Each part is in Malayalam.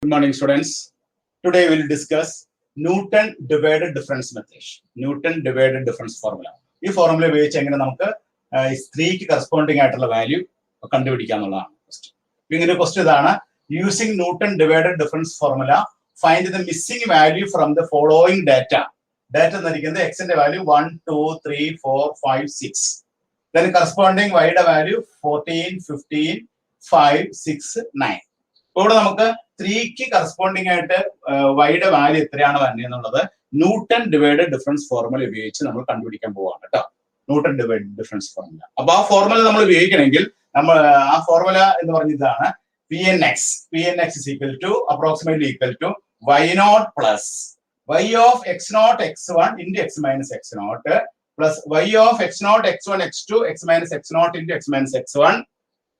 Good morning, students. Today we will discuss Newton divided difference method. Newton divided difference formula. This formula ഉപയോഗിച്ച് എങ്ങനെ നമുക്ക് സ്ത്രീക്ക് കറസ്പോണ്ടിങ് ആയിട്ടുള്ള വാല്യൂ കണ്ടുപിടിക്കാന്നുള്ളതാണ്. ഇങ്ങനെ ക്വസ്റ്റ്യൻ ഇതാണ്. Using Newton divided difference formula, find the missing value from the following data. Data എന്നിരിക്കുന്നത് x ന്റെ വാല്യൂ 1, 2, 3, 4, 5, 6. Then corresponding y യുടെ വാല്യൂ 14, 15, 5, 6, 9. ഇവിടെ നമുക്ക് 3ക്ക് കറസ്പോണ്ടിങ് ആയിട്ട് വൈയുടെ വാല്യൂ എത്രയാണ് വരുന്നത് എന്നുള്ളത് ന്യൂട്ടൺ ഡിവൈഡഡ് ഡിഫറൻസ് ഫോർമുല ഉപയോഗിച്ച് നമ്മൾ കണ്ടുപിടിക്കാൻ പോവാണ് കേട്ടോ. Newton divided difference formula. അപ്പൊ ആ ഫോർമുല നമ്മൾ ഉപയോഗിക്കണമെങ്കിൽ നമ്മൾ ആ ഫോർമുല എന്ന് പറഞ്ഞതാണ് Pnx. Pnx is equal to approximately equal to y0 plus y of x0 x1 into x minus x0 plus y of x0 x1 x2 x minus x0 into x minus x1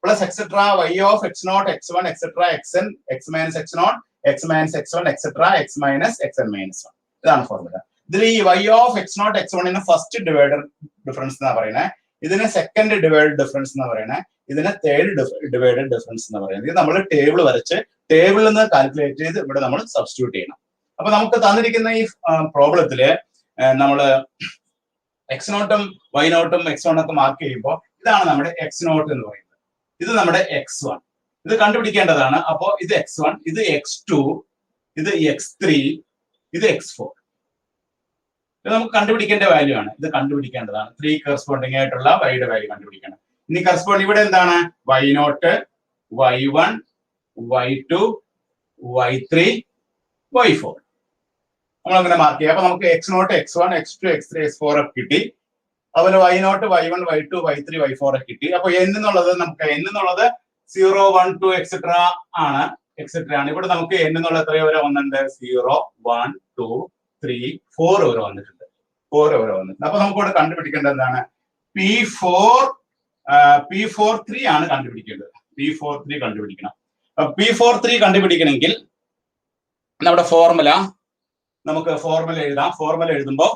plus etc. y of x0 x1 etc. xn x minus x0 x minus x1 etc. x minus xn minus 1. ഇതാണ് ഫോർമുല. ഇതിൽ ഈ y of x0 x1 ന് ഫസ്റ്റ് ഡിവൈഡർ ഡിഫറൻസ് എന്നാ പറയുന്നത്, ഇതിന് സെക്കൻഡ് ഡിവൈഡഡ് ഡിഫറൻസ് എന്ന് പറയുന്നത്, ഇതിന് തേർഡ് ഡിവൈഡഡ് ഡിഫറൻസ് എന്ന് പറയുന്നത്. ഇത് നമ്മൾ ടേബിൾ വരച്ച് ടേബിളിൽ നിന്ന് കാൽക്കുലേറ്റ് ചെയ്ത് ഇവിടെ നമ്മൾ സബ്സ്റ്റിറ്റ്യൂട്ട് ചെയ്യണം. അപ്പൊ നമുക്ക് തന്നിരിക്കുന്ന ഈ പ്രോബ്ലത്തില് നമ്മൾ x0ഉം y0ഉം x1 ഒക്കെ മാർക്ക് ചെയ്യുമ്പോൾ ഇതാണ് നമ്മുടെ x0 എന്ന് പറയുന്നത്. ഇത് നമ്മുടെ x1. ഇത് കണ്ടുപിടിക്കേണ്ടതാണ്. അപ്പോ ഇത് x1, ഇത് x2, ഇത് x3, ഇത് x4. ഇത് നമുക്ക് കണ്ടുപിടിക്കേണ്ട വാല്യൂ ആണ്. ഇത് കണ്ടുപിടിക്കേണ്ടതാണ്. 3 കറസ്പോണ്ടിങ് ആയിട്ടുള്ള വൈയുടെ വാല്യൂ കണ്ടുപിടിക്കണം. ഇനി കറസ്പോണ്ടിങ് ഇവിടെ എന്താണ്? y0, y1, y2, y3, y4. നമ്മൾ അങ്ങനെ മാർക്ക് ചെയ്യാം. അപ്പൊ നമുക്ക് x0, x1, x2, x3, x4 ഒക്കെ കിട്ടി. അതുപോലെ y0, y1, y2, y3, y4 ഒക്കെ കിട്ടി. അപ്പൊ n എന്നുള്ളത് നമുക്ക് n എന്നുള്ളത് 0, 1, 2 എക്സെട്ര ആണ്. ഇവിടെ നമുക്ക് n എന്നുള്ള എത്ര വരെ വന്നിട്ടുണ്ട്? 0, 1, 2, 3, 4 വരെ വന്നിട്ടുണ്ട്. 4 വരെ വന്നിട്ടുണ്ട്. അപ്പൊ നമുക്ക് ഇവിടെ കണ്ടുപിടിക്കേണ്ടത് എന്താണ്? P43 ആണ് കണ്ടുപിടിക്കേണ്ടത്. P43 കണ്ടുപിടിക്കണം. P43 കണ്ടുപിടിക്കണമെങ്കിൽ നമ്മുടെ ഫോർമുല നമുക്ക് ഫോർമുല എഴുതാം. ഫോർമുല എഴുതുമ്പോൾ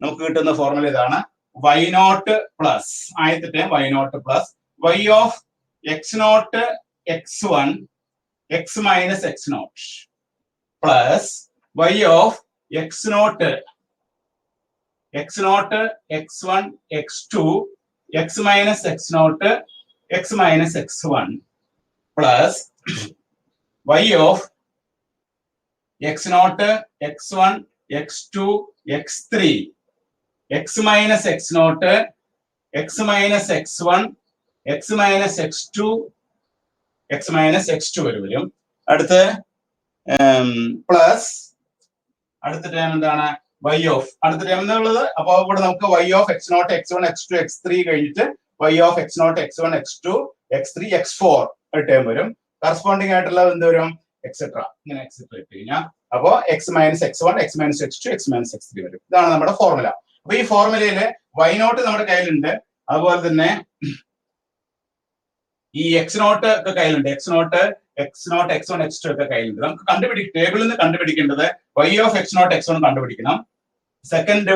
നമുക്ക് കിട്ടുന്ന ഫോർമുല ഇതാണ്. y0 പ്ലസ് ആദ്യത്തെ term y0 plus y of x0 x1 x minus x0 plus y of x0 x1 x2 x minus x0 x minus x1 plus y of x0 x1 x2 x3 x minus x0 x minus x1 x minus x2 x minus x2 വരും. അടുത്ത പ്ലസ് അടുത്ത ടേം എന്താണ്? y ഓഫ് അടുത്ത ടേം എന്നുള്ളത്. അപ്പൊ ഇവിടെ നമുക്ക് y of x0 x1 x2 x3 കഴിഞ്ഞിട്ട് y of x0 x1 x2 x3 x4 ഒരു ടേം വരും. കറസ്പോണ്ടിങ് ആയിട്ടുള്ള എന്ത് വരും? എക്സെട്ര. ഇങ്ങനെ എക്സെട്ര ഇട്ട് കഴിഞ്ഞാൽ അപ്പോ x minus x1 x minus x2 x minus x3 വരും. ഇതാണ് നമ്മുടെ ഫോർമുല. അപ്പൊ ഈ ഫോർമുലയില് y0 നമ്മുടെ കയ്യിലുണ്ട്. അതുപോലെ തന്നെ ഈ x0 ഒക്കെ കയ്യിലുണ്ട്. x0 x1 x2 ഒക്കെ കയ്യിലുണ്ട്. നമുക്ക് ടേബിളിൽ നിന്ന് കണ്ടുപിടിക്കേണ്ടത് y ഓഫ് x0 x1 കണ്ടുപിടിക്കണം. സെക്കൻഡ്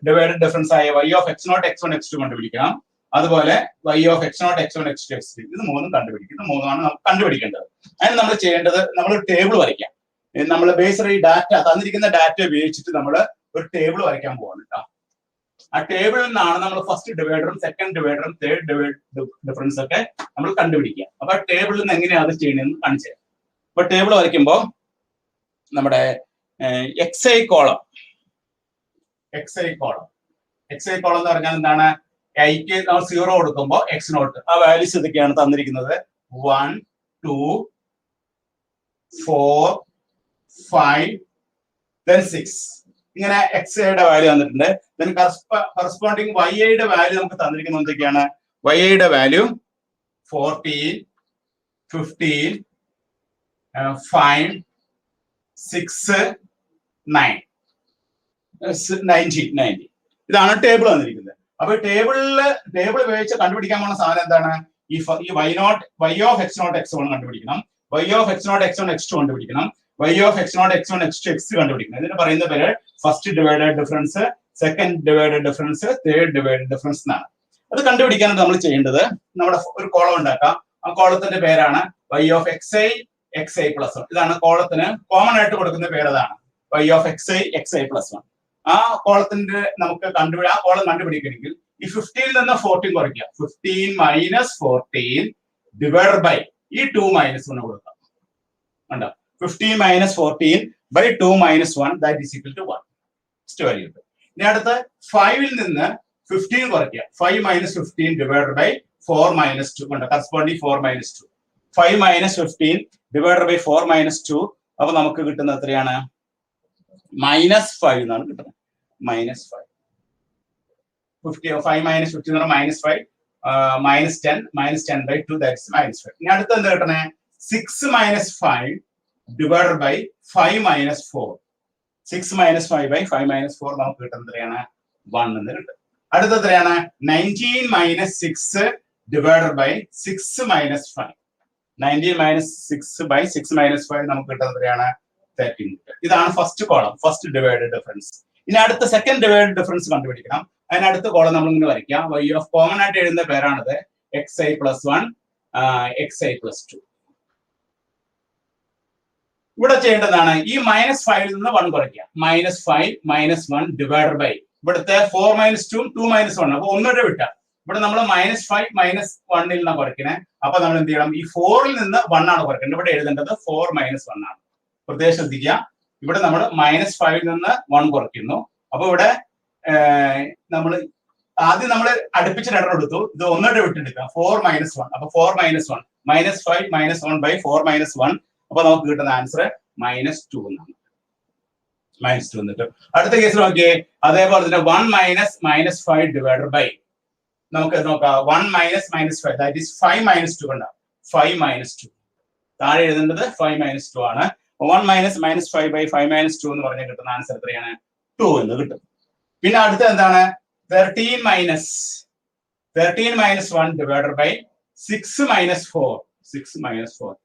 ഡിവൈഡഡ് ഡിഫറൻസ് ആയ y of x0 x1 x2 കണ്ടുപിടിക്കണം. അതുപോലെ y of x0 x1 x2 x3 ഇത് മൂന്നും കണ്ടുപിടിക്കും. ഇത് മൂന്നാണ് നമുക്ക് കണ്ടുപിടിക്കേണ്ടത്. അതിന് നമ്മൾ ചെയ്യേണ്ടത്, നമ്മൾ ടേബിൾ വരയ്ക്കാം. നമ്മൾ ബേസിക്കലി ഡാറ്റ തന്നിരിക്കുന്ന ഡാറ്റ ഉപയോഗിച്ചിട്ട് നമ്മൾ ഒരു ടേബിൾ വരയ്ക്കാൻ പോവാണ് കേട്ടോ. ആ ടേബിളിൽ നിന്നാണ് നമ്മൾ ഫസ്റ്റ് ഡിവൈഡറും സെക്കൻഡ് ഡിവൈഡറും തേർഡ് ഡിഫറൻസ് ഒക്കെ നമ്മൾ കണ്ടുപിടിക്കുക. അപ്പൊ ആ ടേബിളിൽ നിന്ന് എങ്ങനെയാണ് അത് ചെയ്യുന്നതെന്ന് കാണിച്ചു തരാം. അപ്പൊ ടേബിൾ വരയ്ക്കുമ്പോൾ നമ്മുടെ XI കോളം എന്ന് പറഞ്ഞാൽ എന്താണ്? ഐക്ക് നമ്മൾ 0 കൊടുക്കുമ്പോൾ x0 ആ വാല്യൂസ് ഇതൊക്കെയാണ് തന്നിരിക്കുന്നത്. 1, 2, 4, 5, then 6. ഇങ്ങനെ XIയുടെ വാല്യൂ തന്നിട്ടുണ്ട്. then കറസ്പോണ്ടിങ് YIയുടെ വാല്യൂ നമുക്ക് തന്നിരിക്കുന്നത് എന്തൊക്കെയാണ്? YIയുടെ വാല്യൂ 14, 15, 5, 6, 9, 90. ഇതാണ് ടേബിൾ വന്നിരിക്കുന്നത്. അപ്പൊ ടേബിൾ ഉപയോഗിച്ച് കണ്ടുപിടിക്കാൻ പോകുന്ന സാധനം എന്താണ്? ഈ y ഓഫ് x0 x1 കണ്ടുപിടിക്കണം. y of x0 x1 x2 കണ്ടുപിടിക്കണം. y of x0 x1 x2 x3 കണ്ടുപിടിക്കണം. ഇതിന് പറയുന്ന പേര് first divided difference, second divided difference, third divided difference എന്നാണ്. അത് കണ്ടുപിടിക്കാനാണ് നമ്മൾ ചെയ്യേണ്ടത്. നമ്മുടെ ഒരു കോളം ഉണ്ടാക്കാം. ആ കോളത്തിന്റെ പേരാണ് y of xi xi plus 1. ഇതാണ് കോളത്തിന് കോമൺ ആയിട്ട് കൊടുക്കുന്ന പേര് അതാണ് y of xi plus 1. ആ കോളത്തിന്റെ നമുക്ക് ആ കോളം കണ്ടുപിടിക്കണമെങ്കിൽ ഈ 15 നിന്ന് 14 കുറയ്ക്കുക. 15 minus 14 divided by ഈ 2 minus 1 കൊടുക്കുക. കണ്ടോ 15 minus 14 by 2 minus 1 that is equal to 1. Next value. ഇനി അടുത്ത 5 ൽ നിന്ന് 15 കുറയ്ക്കുക. 5 minus 15 divided by 4 minus 2 കണ്ടോ corresponding 4 minus 2. 5 minus 15 divided by 4 minus 2 അപ്പൊ നമുക്ക് കിട്ടുന്നത് എത്രയാണ്? -5 എന്നാണ് കിട്ടുന്നത്. -5. 5 minus 15 എന്ന് പറഞ്ഞാൽ -5 -10 by 2 that is -5. ഇനി അടുത്ത എന്താ കിട്ടണേ? 6 minus 5 divided by 5 minus 4. 6 minus 5 by 5 minus 4 നമുക്ക് കിട്ടുന്നത് എത്രയാണ്? 1 എന്ന് കിട്ടും. അടുത്ത എത്രയാണ്? 19 minus 6 divided by 6 minus 5. 19 minus 6 by 6 minus 5 നമുക്ക് കിട്ടുന്നത് എത്രയാണ്? 13. ഇതാണ് first column, first divided difference. ഇനി അടുത്ത സെക്കൻഡ് ഡിവൈഡഡ് ഡിഫറൻസ് കണ്ടുപിടിക്കണം. അതിനടുത്ത കോളം നമ്മൾ ഇങ്ങനെ വരയ്ക്കാം. y ഓഫ് കോമൺ ആയിട്ട് എഴുതുന്ന പേരാണിത് xi plus 1 xi plus 2. ഇവിടെ ചെയ്യേണ്ടതാണ് ഈ -5 നിന്ന് 1 കുറയ്ക്കുക. -5 - 1 ഡിവൈഡഡ് ബൈ ഇവിടുത്തെ 4 - 2 2 - 1 അപ്പൊ ഒന്നുകൂടെ വിട്ടാ ഇവിടെ നമ്മൾ -5 - 1 ൽ നിന്നാണ് കുറയ്ക്കണേ. അപ്പൊ നമ്മൾ എന്ത് ചെയ്യണം? ഈ 4 ൽ നിന്ന് 1 ആണ് കുറയ്ക്കേണ്ടത്. ഇവിടെ എഴുതേണ്ടത് 4 - 1 ആണ്. പ്രത്യേകം ശ്രദ്ധിക്കുക. ഇവിടെ നമ്മൾ -5 ൽ നിന്ന് 1 കുറയ്ക്കുന്നു. അപ്പൊ ഇവിടെ നമ്മൾ ആദ്യം നമ്മൾ അടുപ്പിച്ച് രണ്ടെണ്ണം എടുത്തു. ഇത് ഒന്നുകൂടെ വിട്ടെടുക്കാം. 4 - 1 അപ്പൊ 4 - 1 -5 - 1 by 4 - 1 അപ്പൊ നമുക്ക് കിട്ടുന്ന ആൻസർ -2 എന്നാണ്. -2 എന്നിട്ട് അടുത്ത കേസിൽ നോക്കിയേ. അതേപോലെ തന്നെ 1 - -5 ഡിവൈഡഡ് ബൈ നമുക്ക് നോക്കാം 1 - -5 ദാറ്റ് ഈസ് 5 - 2 കണ്ട 5 - 2 താഴെ എഴുതേണ്ടത് 5 - 2 ആണ്. 1 - -5 by 5 - 2 എന്ന് പറഞ്ഞാൽ കിട്ടുന്ന ആൻസർ എത്രയാണ്? 2 എന്ന് കിട്ടും. പിന്നെ അടുത്ത എന്താണ്? 13 - 1 ഡിവൈഡഡ് ബൈ 6 - 4.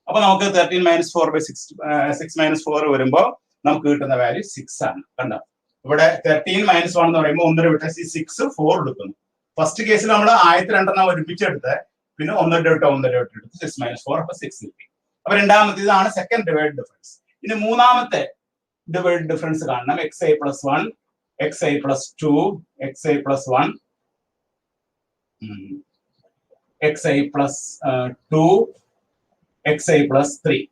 അപ്പൊ നമുക്ക് 13 - 4 by 6 - 4 വരുമ്പോ നമുക്ക് കിട്ടുന്ന വാല്യൂ 6 ആണ്. കണ്ടോ ഇവിടെ 13 - 1 എന്ന് പറയുമ്പോൾ 1 വിട്ട് 6 4 എടുക്കുന്നു. ഫസ്റ്റ് കേസിൽ നമ്മൾ 1002 ഒരുമിച്ചെടുത്ത് പിന്നെ 1 എടുത്ത് 6 - 4 അപ്പൊ 6 കിട്ടി. അപ്പൊ രണ്ടാമത്തെ ഇതാണ് സെക്കൻഡ് ഡിവൈഡ് ഡിഫറൻസ്. ഇനി മൂന്നാമത്തെ ഡിവൈഡ് ഡിഫറൻസ് കാണണം. xi plus 1 xi plus 2 xi plus 1 xi plus 2 xi plus 3.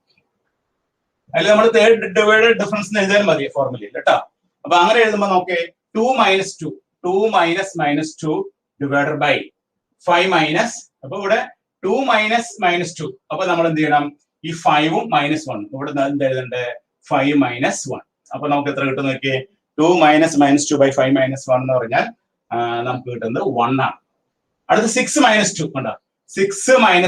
അതിൽ നമ്മൾ തേർഡ് ഡിവൈഡഡ് ഡിഫറൻസ് എഴുതാൻ മതി ഫോർമുലയിൽ കേട്ടോ. അപ്പൊ അങ്ങനെ എഴുതുമ്പോൾ നോക്കേ 2 - -2 ഡിവൈഡഡ് ബൈ 5 അപ്പൊ ഇവിടെ 2 - -2 അപ്പൊ നമ്മൾ എന്ത് ചെയ്യണം? ഈ 5ഉം -1 ഇവിടെ എന്ത് എഴുതണ്ടേ? 5 - 1 അപ്പൊ നമുക്ക് എത്ര കിട്ടും നോക്കിയേ? 2 - -2 by 5 - 1 എന്ന് പറഞ്ഞാൽ നമുക്ക് കിട്ടുന്നത് 1 ആണ്. അടുത്ത 6 - 2 കണ്ടോ 6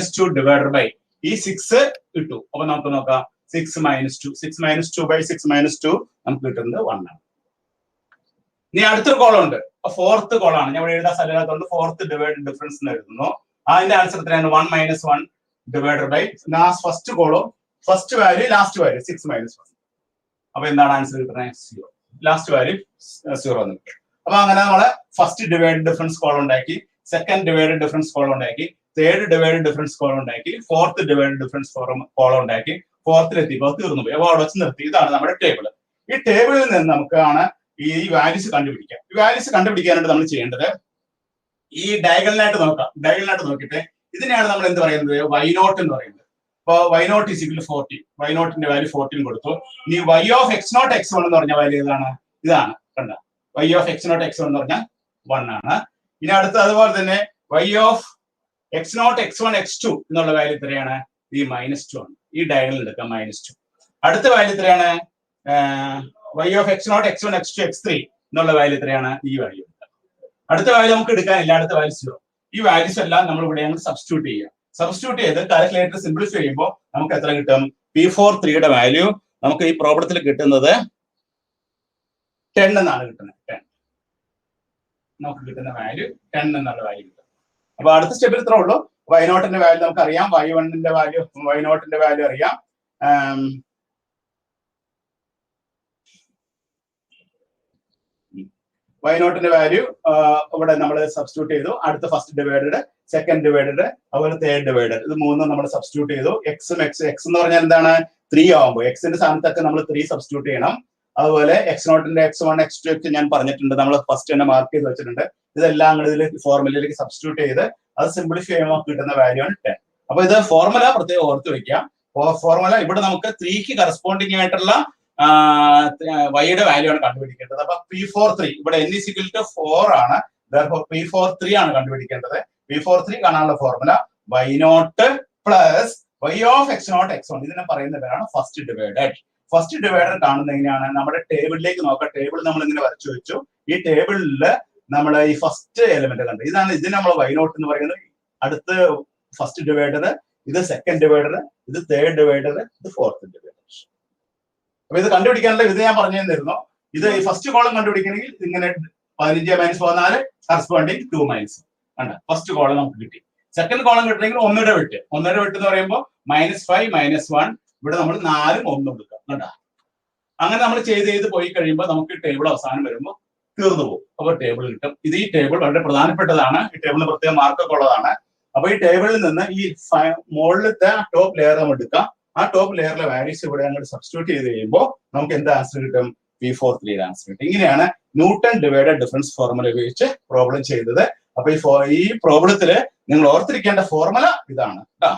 - 2 ഡിവൈഡഡ് ബൈ ഈ 6 കിട്ടു. അപ്പൊ നമുക്ക് നോക്കാം 6 - 2 6 - 2 by 6 - 2 നമുക്ക് കിട്ടുന്നത് 1 ആണ്. ഇനി അടുത്തൊരു കോളം ഉണ്ട്. ഫോർത്ത് കോളാണ്. ഞാൻ ഇവിടെ എഴുതാൻ സ്ഥലത്തുകൊണ്ട് ഫോർത്ത് ഡിവൈഡ് ഡിഫറൻസ് എന്ന് എഴുതുന്നു. അതിന്റെ ആൻസർ എത്രയാണ്? 1 - 1 divided by first column first value last value 6 - 1. അപ്പൊ എന്താണ് ആൻസർ കിട്ടുന്നത്? 0. ലാസ്റ്റ് വാല്യൂ 0 എന്ന് കിട്ടും. അപ്പൊ അങ്ങനെ നമ്മള് ഫസ്റ്റ് ഡിവൈഡ് ഡിഫറൻസ് കോളം ഉണ്ടാക്കി, സെക്കൻഡ് ഡിവൈഡ് ഡിഫറൻസ് കോളം ഉണ്ടാക്കി, തേർഡ് ഡിവൈഡ് ഡിഫറൻസ് കോളം ഉണ്ടാക്കി, ഫോർത്ത് ഡിവൈഡ് ഡിഫറൻസ് കോളം ഉണ്ടാക്കി, ഫോർത്തിലെത്തിയപ്പോൾ തീർന്നു പോയി. അപ്പോൾ അവിടെ വെച്ച് നിർത്തി. ഇതാണ് നമ്മുടെ ടേബിൾ. ഈ ടേബിളിൽ നിന്ന് നമുക്കാണ് ഈ വാല്യൂസ് കണ്ടുപിടിക്കാം. ഈ വാല്യൂസ് കണ്ടുപിടിക്കാനായിട്ട് നമ്മൾ ചെയ്യേണ്ടത് ഈ ഡയഗണലായിട്ട് നോക്കാം. ഡയഗണലായിട്ട് നോക്കിയിട്ട് ഇതിനെയാണ് നമ്മൾ എന്ത് പറയുന്നത്? y0 എന്ന് പറയുന്നത്. അപ്പോൾ y0 = 14. y0ന്റെ വാല്യൂ 14 കൊടുത്തു. ഇനി y of x0 x1 എന്ന് പറഞ്ഞ വാല്യൂ ഏതാണ്? ഇതാണ് കണ്ട y of x0 x1 എന്ന് പറഞ്ഞാൽ 1 ആണ്. ഇനി അടുത്ത അതുപോലെ തന്നെ y of x0 x1 x2 എന്നുള്ള വാല്യൂ എത്രയാണ്? ഈ -2 ആണ്. ഈ ഡയഗണൽ എടുക്കാം -2. അടുത്ത വാല്യൂ എത്രയാണ്? y of x0 x1 x2 x3 എന്നുള്ള വാല്യൂ എത്രയാണ്? ഈ വാല്യൂ. അടുത്ത വാല്യൂ നമുക്ക് എടുക്കാനില്ല. അടുത്ത വാല്യൂ 0. ഈ വാല്യൂസ് എല്ലാം നമ്മൾ ഇവിടെ സബ്സ്റ്റിറ്റ്യൂട്ട് ചെയ്യുക. സബ്സ്റ്റിറ്റ്യൂട്ട് ചെയ്ത് കാൽക്കുലേറ്റർ സിംപ്ലിഫൈ ചെയ്യുമ്പോൾ നമുക്ക് എത്ര കിട്ടും? P43യുടെ വാല്യൂ നമുക്ക് ഈ പ്രോബ്ലത്തിൽ കിട്ടുന്നത് 10 എന്നാണ് കിട്ടുന്നത്. 10 നമുക്ക് കിട്ടുന്ന വാല്യൂ 10 എന്നുള്ള വാല്യൂ കിട്ടും. അപ്പൊ അടുത്ത സ്റ്റെപ്പിൽ ഇത്രേ ഉള്ളൂ. y0ന്റെ വാല്യൂ നമുക്ക് അറിയാം. y1ന്റെ വാല്യൂ y0ന്റെ വാല്യൂ അറിയാം. y0ന്റെ വാല്യൂ ഇവിടെ നമ്മൾ സബ്സ്റ്റിറ്റ്യൂട്ട് ചെയ്തു. അടുത്ത ഫസ്റ്റ് ഡിവൈഡഡ്, സെക്കൻഡ് ഡിവൈഡഡ്, അതുപോലെ തേർഡ് ഡിവൈഡഡ്, ഇത് മൂന്നും നമ്മൾ സബ്സ്റ്റിറ്റ്യൂട്ട് ചെയ്തു. എക്സും എക്സ് എന്ന് പറഞ്ഞാൽ എന്താണ് 3 ആവുമ്പോൾ എക്സിന്റെ സ്ഥാനത്തൊക്കെ നമ്മൾ 3 സബ്സ്റ്റിറ്റ്യൂട്ട് ചെയ്യണം. അതുപോലെ x0ന്റെ x1 x2 ഒക്കെ ഞാൻ പറഞ്ഞിട്ടുണ്ട്, നമ്മൾ ഫസ്റ്റ് തന്നെ മാർക്ക് ചെയ്ത് വെച്ചിട്ടുണ്ട്. ഇതെല്ലാം അങ്ങോട്ട് ഇതിൽ ഫോർമുലയിലേക്ക് സബ്സ്റ്റിറ്റ്യൂട്ട് ചെയ്ത് അത് സിംപ്ലിഫൈ ചെയ്യുമ്പോൾ കിട്ടുന്ന വാല്യൂ ആണ് 10. അപ്പൊ ഇത് ഫോർമുല പ്രത്യേകം ഓർത്ത് വെക്കാം. ഫോർമുല ഇവിടെ നമുക്ക് 3ക്ക് കറസ്പോണ്ടിങ് ആയിട്ടുള്ള വൈയുടെ വാല്യൂ ആണ് കണ്ടുപിടിക്കേണ്ടത്. അപ്പൊ P43 ഇവിടെ n = 4 ആണ്. P43 ആണ് കണ്ടുപിടിക്കേണ്ടത്. P43 കാണാനുള്ള formula y0 plus y of x0 x1, ഇതിനെ പറയുന്ന പേരാണ് ഫസ്റ്റ് ഡിവൈഡഡ്. ഫസ്റ്റ് ഡിവൈഡർ കാണുന്ന എങ്ങനെയാണ്? നമ്മുടെ ടേബിളിലേക്ക് നോക്കാം. ടേബിൾ നമ്മൾ ഇങ്ങനെ വരച്ചു വെച്ചു. ഈ ടേബിളിൽ നമ്മൾ ഈ ഫസ്റ്റ് എലിമെന്റ് കണ്ടു. ഇതിന് നമ്മൾ y0 എന്ന് പറയുന്നത്. അടുത്ത് ഫസ്റ്റ് ഡിവൈഡർ, ഇത് സെക്കൻഡ് ഡിവൈഡർ, ഇത് തേർഡ് ഡിവൈഡർ, ഇത് ഫോർത്ത് ഡിവൈഡർ. അപ്പൊ ഇത് കണ്ടുപിടിക്കാനുള്ള ഇത് ഞാൻ പറഞ്ഞു തന്നിരുന്നു. ഇത് ഈ ഫസ്റ്റ് കോളം കണ്ടുപിടിക്കണമെങ്കിൽ ഇങ്ങനെ 15 - 14 കറസ്പോണ്ടിങ് 2 മൈനസ് കണ്ട ഫസ്റ്റ് കോളം നമുക്ക് കിട്ടി. സെക്കൻഡ് കോളം കിട്ടണമെങ്കിൽ 1 വിട്ട് എന്ന് പറയുമ്പോൾ -5 - 1, ഇവിടെ നമ്മൾ 4 1 കൊടുക്കാം കണ്ട. അങ്ങനെ നമ്മൾ ചെയ്ത് പോയി കഴിയുമ്പോൾ നമുക്ക് ടേബിൾ അവസാനം വരുമ്പോൾ തീർന്നു പോകും. അപ്പൊ ടേബിൾ കിട്ടും. ഇത് ഈ ടേബിൾ വളരെ പ്രധാനപ്പെട്ടതാണ്. ഈ ടേബിളിന് പ്രത്യേക മാർക്കൊക്കെ ഉള്ളതാണ്. അപ്പൊ ഈ ടേബിളിൽ നിന്ന് ഈ മുകളിലത്തെ ടോപ്പ് ലെയർ നമ്മൾ എടുക്കാം. ആ ടോപ്പ് ലെയറിലെ വാല്യൂസ് ഇവിടെ അങ്ങോട്ട് സബ്സ്റ്റിറ്റ്യൂട്ട് ചെയ്ത് കഴിയുമ്പോൾ നമുക്ക് എന്ത് ആൻസർ കിട്ടും? P43 ആൻസർ കിട്ടും. ഇങ്ങനെയാണ് ന്യൂട്ടൺ ഡിവൈഡഡ് ഡിഫറൻസ് ഫോർമുല ഉപയോഗിച്ച് പ്രോബ്ലം ചെയ്തത്. അപ്പൊ ഈ പ്രോബ്ലത്തില് നിങ്ങൾ ഓർത്തിരിക്കേണ്ട ഫോർമുല ഇതാണ് കേട്ടോ.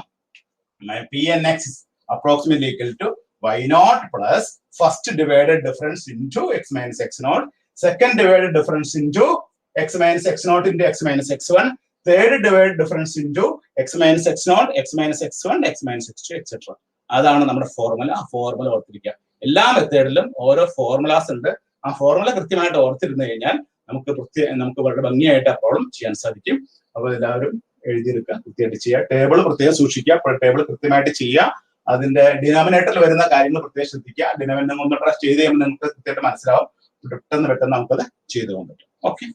Pnx approximately equal to y0 plus first divided difference into x minus x0, second divided difference into x minus x0 into x minus x1, third divided difference into x minus x0, x minus x1, x minus x2, etc. അതാണ് നമ്മുടെ ഫോർമുല. ആ ഫോർമുല ഓർത്തിരിക്കുക. എല്ലാ മെത്തേഡിലും ഓരോ ഫോർമുലാസ് ഉണ്ട്. ആ ഫോർമുല കൃത്യമായിട്ട് ഓർത്തിരുന്നു കഴിഞ്ഞാൽ നമുക്ക് വളരെ ഭംഗിയായിട്ട് ആ പ്രോബ്ലം ചെയ്യാൻ സാധിക്കും. അപ്പോൾ എല്ലാവരും എഴുതിയെടുക്കുക, കൃത്യമായിട്ട് ചെയ്യുക. ടേബിൾ പ്രത്യേകം സൂക്ഷിക്കുക. ടേബിൾ കൃത്യമായിട്ട് ചെയ്യുക. അതിന്റെ ഡിനോമിനേറ്ററിൽ വരുന്ന കാര്യങ്ങൾ പ്രത്യേകം ശ്രദ്ധിക്കുക. ഡിനോമിനേറ്റർ ഒന്ന് ട്രസ്റ്റ് ചെയ്ത് കഴിയുമ്പോൾ നിങ്ങൾക്ക് കൃത്യമായിട്ട് മനസ്സിലാവും. പെട്ടെന്ന് നമുക്കത് ചെയ്തു പോകാൻ പറ്റും. ഓക്കെ.